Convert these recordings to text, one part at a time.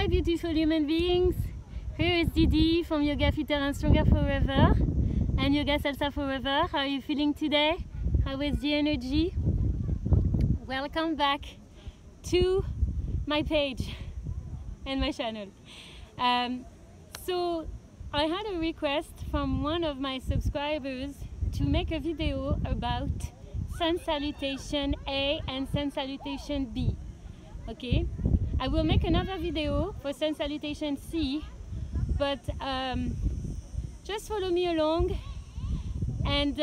Hi beautiful human beings, here is Didi from Yoga Fitter and Stronger Forever and Yoga Salsa Forever. How are you feeling today? How is the energy? Welcome back to my page and my channel. So I had a request from one of my subscribers to make a video about Sun Salutation A and Sun Salutation B. Okay, I will make another video for Sun Salutation C, but just follow me along, and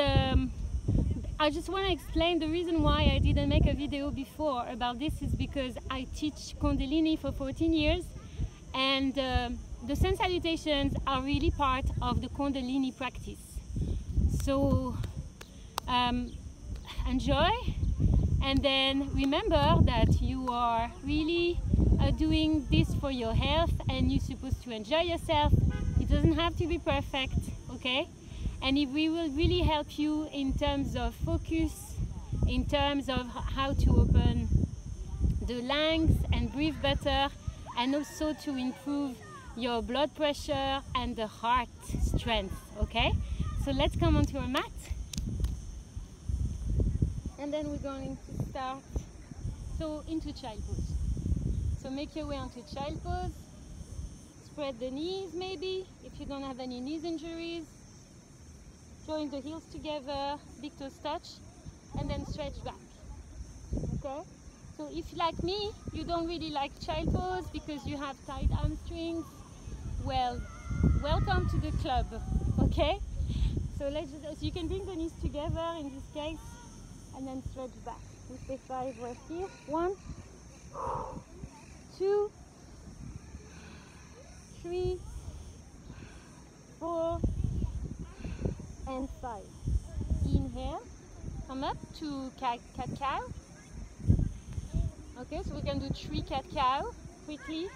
I just want to explain the reason why I didn't make a video before about this is because I teach Kundalini for 14 years, and the Sun Salutations are really part of the Kundalini practice. So enjoy, and then remember that you are really doing this for your health, and you're supposed to enjoy yourself. It doesn't have to be perfect, okay? And it will really help you in terms of focus, in terms of how to open the lungs and breathe better, and also to improve your blood pressure and the heart strength, okay? So let's come onto our mat, and then we're going to start into child pose. So make your way onto child pose. Spread the knees maybe if you don't have any knees injuries. Join the heels together, big toes touch, and then stretch back. Okay? So if like me, you don't really like child pose because you have tight hamstrings, well, welcome to the club. Okay? So you can bring the knees together in this case, and then stretch back. We stay 5 breaths here. 1, 2, 3, 4, and 5. Inhale, come up to cat cow. Okay, so we can do 3 cat cow quickly.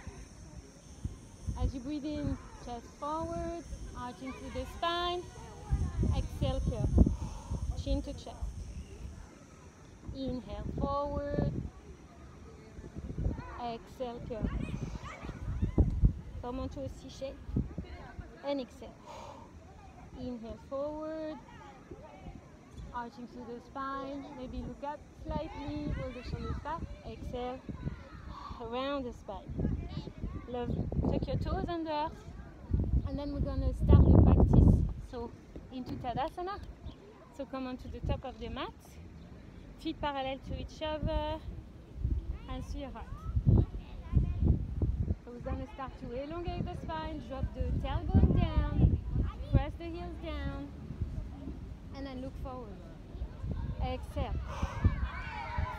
As you breathe in, chest forward, arching through the spine. Exhale, curl, chin to chest. Inhale, forward. Exhale, curl. Come onto a C shape and exhale. Inhale, forward, arching through the spine. Maybe look up slightly, roll the shoulders back. Exhale, around the spine. Lovely. Tuck your toes under, and then we're gonna start the practice. So into Tadasana. So come onto the top of the mat, feet parallel to each other, hands to your heart. So we're gonna start to elongate the spine, drop the tailbone down, press the heels down, and then look forward. Exhale.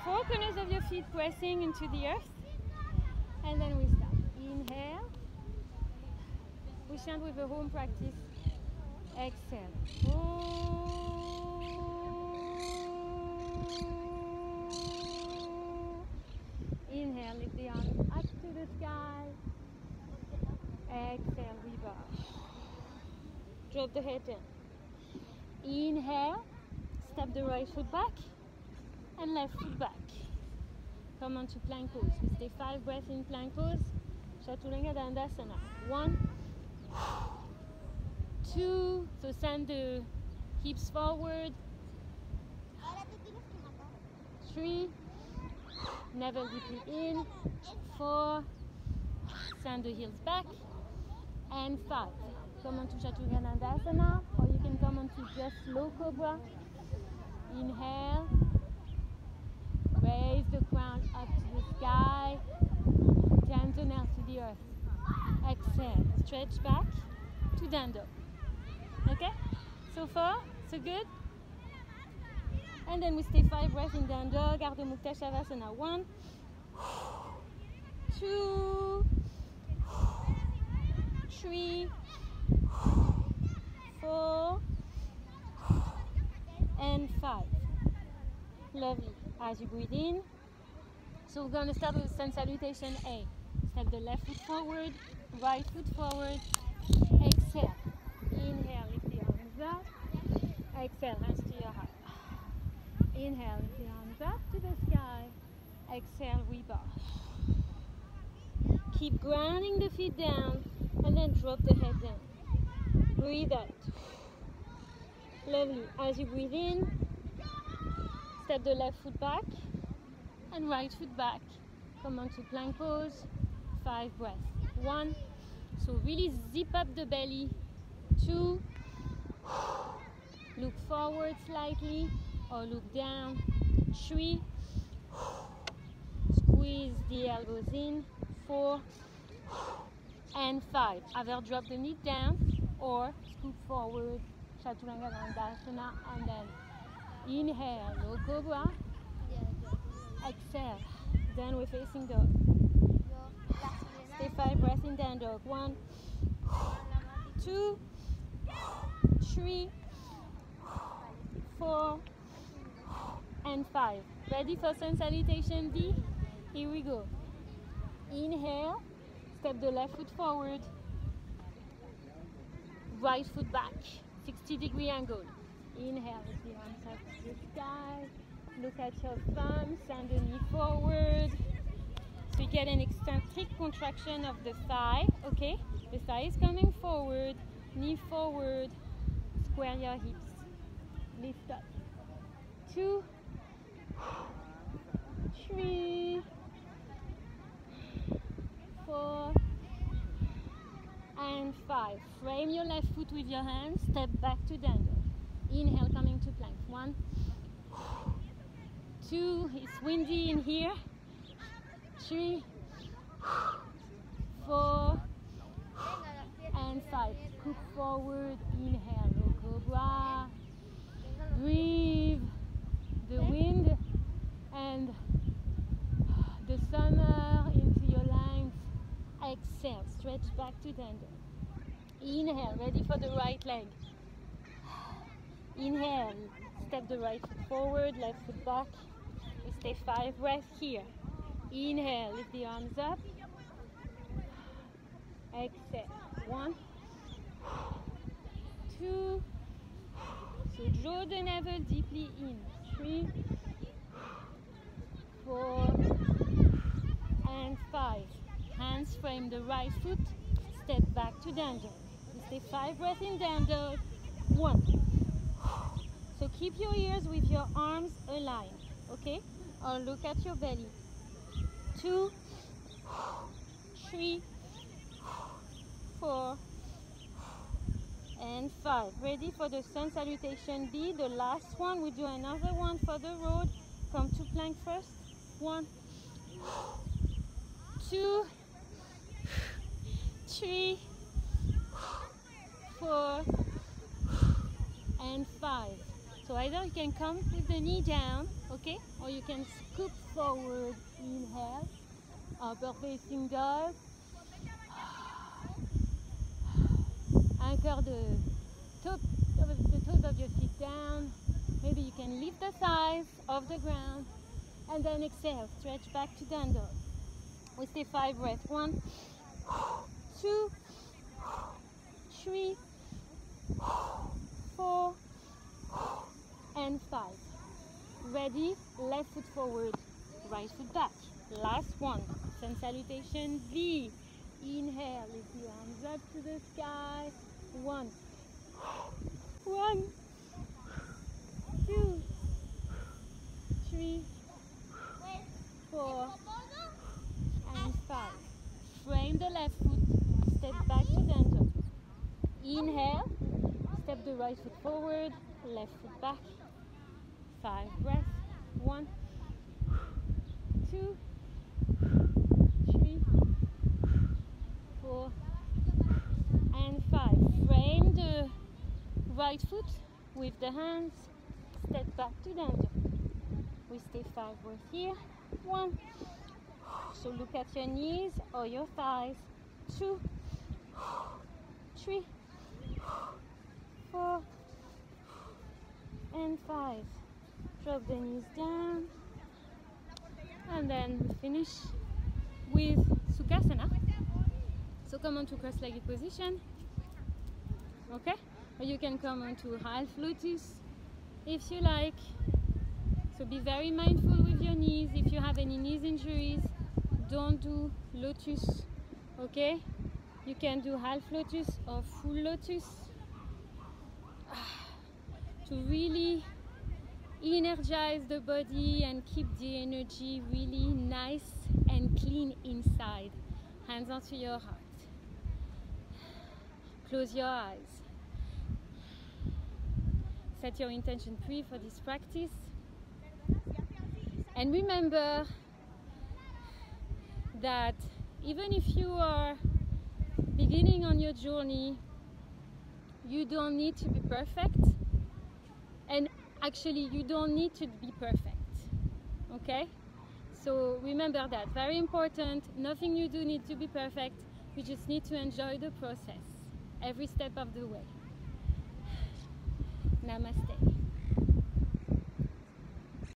4 corners of your feet pressing into the earth, and then we start. Inhale. We chant with a home practice. Exhale. Inhale, lift the arms up to the sky. Exhale, we bow. Drop the head down. Inhale, step the right foot back and left foot back. Come on to plank pose. We stay 5 breaths in plank pose. Chaturanga Dandasana. 1, 2, so send the hips forward. 3, never deeply in. 4, send the heels back. And 5. Come on to Chaturanga Dandasana, or you can come on to just low cobra. Inhale. Raise the crown up to the sky. Turn the nails to the earth. Exhale. Stretch back to down dog. Okay? So far, so good? And then we stay 5 breaths in down dog. Ardha Mukta Shavasana. 1, 2, 3, 4, and 5. Lovely. As you breathe in, so we're going to start with Sun Salutation A. Step the left foot forward, right foot forward. Exhale. Inhale, lift the arms up. Exhale, hands to your heart. Inhale, lift the arms up to the sky. Exhale, we bow. Keep grounding the feet down and then drop the head down. Breathe out. Lovely. As you breathe in, step the left foot back and right foot back. Come on to plank pose. 5 breaths. 1. So really zip up the belly. 2. Look forward slightly or look down. 3. Squeeze the elbows in. 4. And 5. Either drop the knee down or scoop forward. Chaturanga asana, and then inhale, low cobra. Exhale. Then we're facing dog. Stay 5 breaths in down dog. 1, 2, 3, 4, and 5. Ready for sun salutation B? Here we go. Inhale, step the left foot forward, right foot back, 60-degree angle. Inhale, lift the arms up to the sky. Look at your thumbs, send the knee forward. So you get an eccentric contraction of the thigh, okay? The thigh is coming forward, knee forward, square your hips. Lift up. 2, 3, 4, and 5. Frame your left foot with your hands, step back to down dog. Inhale, coming to plank. 1, 2, it's windy in here. 3, 4, and 5. Scoop forward, inhale, low cobra. Breathe the wind and the summer into your lungs. Exhale, stretch back to down dog. Inhale, ready for the right leg. Inhale, step the right foot forward, left foot back. We stay 5 breaths here. Inhale, lift the arms up. Exhale. 1, 2. So draw the navel deeply in. 3, 4, and 5. Hands frame the right foot. Step back to down dog. We stay 5 breaths in down dog. 1. So keep your ears with your arms aligned, okay? Or look at your belly. 2, 3, 4, and 5. Ready for the sun salutation B, the last one. We do another one for the road. Come to plank first. 1, 2, 3, 4, and 5. So either you can come with the knee down, okay? Or you can scoop forward, inhale, upper facing dog. Anchor the toes of your feet down. Maybe you can lift the thighs off the ground. And then exhale, stretch back to down dog. We stay 5 breaths. 1, 2, 3, 4, and 5. Ready? Left foot forward, right foot back. Last one. Sun salutation V. Inhale, lift the arms up to the sky. 1, 2, 3, 4, and 5. Frame the left foot, step back to down dog. Inhale, step the right foot forward, left foot back. 5 breaths. 1, 2, 3, 4, and 5. Frame the right foot with the hands. Step back to down dog. We stay 5 breaths here. 1. So look at your knees or your thighs. 2, 3, 4, and 5. Drop the knees down. And then we finish with Sukhasana. So come on to cross-legged position. Okay? Or you can come on to half lotus if you like. So be very mindful with your knees. If you have any knees injuries, don't do lotus Okay, you can do half lotus or full lotus to really energize the body and keep the energy really nice and clean inside. Hands onto your heart. Close your eyes. Set your intention free for this practice. And remember that even if you are beginning on your journey, you don't need to be perfect. And actually, you don't need to be perfect. Okay? So remember that. Very important. Nothing you do needs to be perfect. You just need to enjoy the process every step of the way. Namaste.